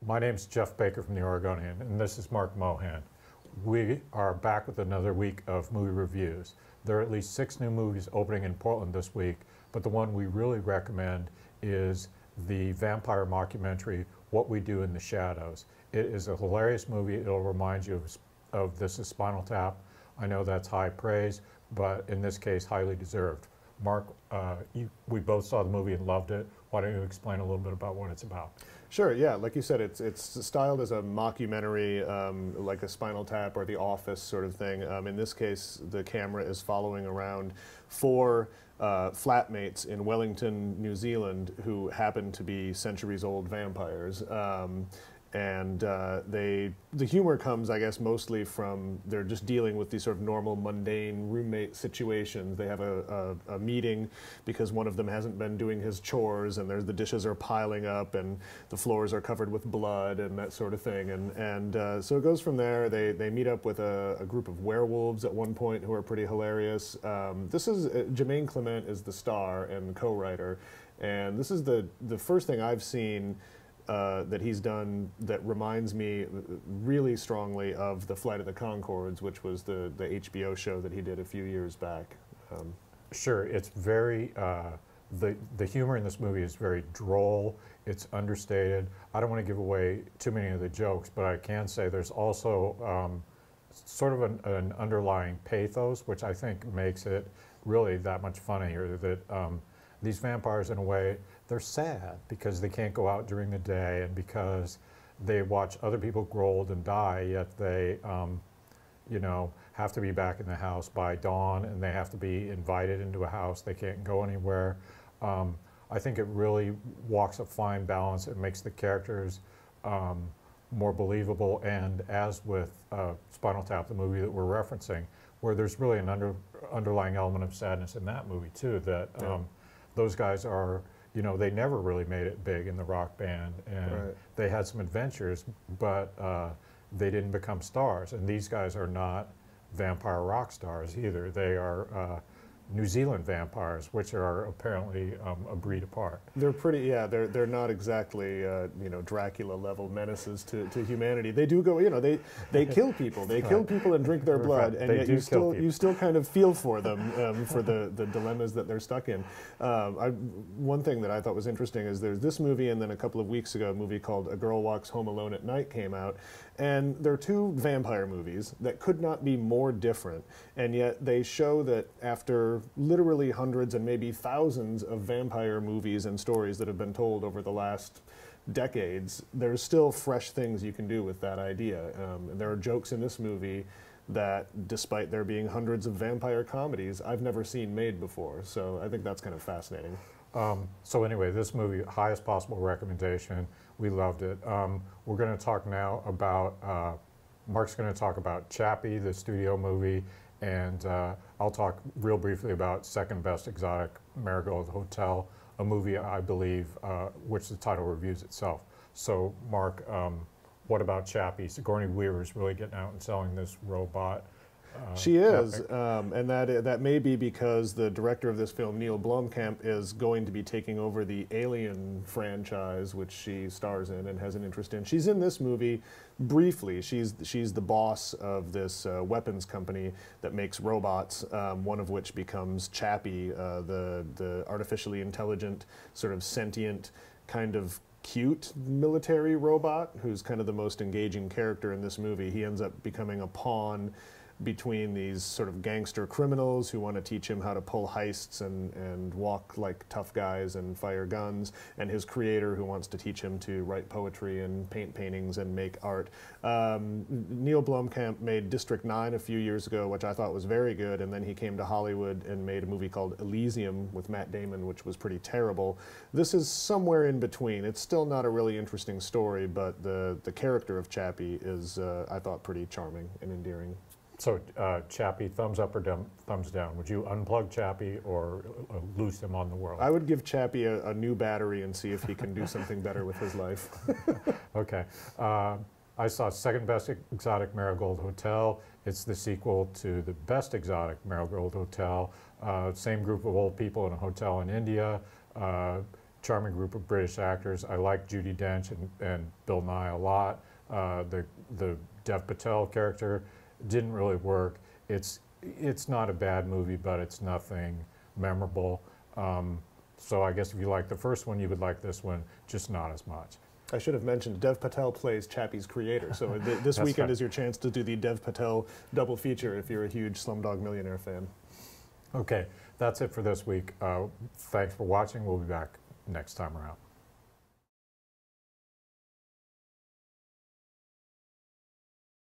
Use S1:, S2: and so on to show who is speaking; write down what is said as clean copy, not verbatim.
S1: My name is Jeff Baker from the Oregonian, and this is Marc Mohan. We are back with another week of movie reviews. There are at least 6 new movies opening in Portland this week, but the one we really recommend is the vampire mockumentary, What We Do in the Shadows. It is a hilarious movie. It'll remind you of This Is Spinal Tap. I know that's high praise, but in this case, highly deserved. Mark, we both saw the movie and loved it. Why don't you explain a little bit about what it's about?
S2: Sure, yeah, like you said, it's styled as a mockumentary, like a Spinal Tap or The Office sort of thing. In this case, the camera is following around 4 flatmates in Wellington, New Zealand, who happen to be centuries-old vampires. The humor comes, I guess, mostly from they're just dealing with these sort of normal, mundane roommate situations. They have a meeting because one of them hasn't been doing his chores, and the dishes are piling up, and the floors are covered with blood, and that sort of thing. So it goes from there. They meet up with a group of werewolves at one point who are pretty hilarious. Jermaine Clement is the star and co-writer, and this is the first thing I've seen that he's done that reminds me really strongly of The Flight of the Conchords, which was the HBO show that he did a few years back.
S1: Sure, it's very, the humor in this movie is very droll, it's understated. I don't want to give away too many of the jokes, but I can say there's also sort of an underlying pathos, which I think makes it really that much funnier, that these vampires, in a way, they're sad because they can't go out during the day and because they watch other people grow old and die, yet they, you know, have to be back in the house by dawn, and they have to be invited into a house. They can't go anywhere. I think it really walks a fine balance. It makes the characters more believable, and as with Spinal Tap, the movie that we're referencing, where there's really an underlying element of sadness in that movie too, that those guys are, you know, they never really made it big in the rock band, and they had some adventures, but they didn't become stars. And these guys are not vampire rock stars either. They are New Zealand vampires, which are apparently a breed apart.
S2: They're pretty, yeah. They're not exactly you know, Dracula level menaces to humanity. They do go, you know, they kill people. They kill people and drink their blood, and yet you still kind of feel for them for the dilemmas that they're stuck in. One thing that I thought was interesting is there's this movie, and then a couple of weeks ago, a movie called A Girl Walks Home Alone at Night came out, and they're 2 vampire movies that could not be more different, and yet they show that after literally hundreds and maybe thousands of vampire movies and stories that have been told over the last decades, there's still fresh things you can do with that idea. And there are jokes in this movie that, despite there being hundreds of vampire comedies, I've never seen made before. So I think that's kind of fascinating.
S1: So anyway, this movie, highest possible recommendation. We loved it. We're going to talk now about, Mark's going to talk about Chappie, the studio movie, and I'll talk real briefly about Second Best Exotic Marigold Hotel, a movie, I believe, which the title reviews itself. So, Mark, what about Chappie? Sigourney Weaver is really getting out and selling this robot.
S2: She is, and that may be because the director of this film, Neil Blomkamp, is going to be taking over the Alien franchise, which she stars in and has an interest in. She's in this movie briefly. She's the boss of this weapons company that makes robots, one of which becomes Chappie, the artificially intelligent, sort of sentient, kind of cute military robot, who's kind of the most engaging character in this movie. He ends up becoming a pawn between these sort of gangster criminals who want to teach him how to pull heists and walk like tough guys and fire guns, and his creator who wants to teach him to write poetry and paint paintings and make art. Neil Blomkamp made District 9 a few years ago, which I thought was very good, and then he came to Hollywood and made a movie called Elysium with Matt Damon, which was pretty terrible. This is somewhere in between. It's still not a really interesting story, but the character of Chappie is, I thought, pretty charming and endearing.
S1: So Chappie, thumbs up or thumbs down? Would you unplug Chappie or loose him on the world?
S2: I would give Chappie a new battery and see if he can do something better with his life.
S1: Okay. I saw Second Best Exotic Marigold Hotel. It's the sequel to the Best Exotic Marigold Hotel. Same group of old people in a hotel in India. charming group of British actors. I like Judi Dench and Bill Nye a lot. The Dev Patel character didn't really work. It's not a bad movie, but it's nothing memorable. So I guess if you like the first one, you would like this one, just not as much.
S2: I should have mentioned Dev Patel plays Chappie's creator, so this weekend is your chance to do the Dev Patel double feature if you're a huge Slumdog Millionaire fan.
S1: Okay, that's it for this week. Thanks for watching. We'll be back next time around.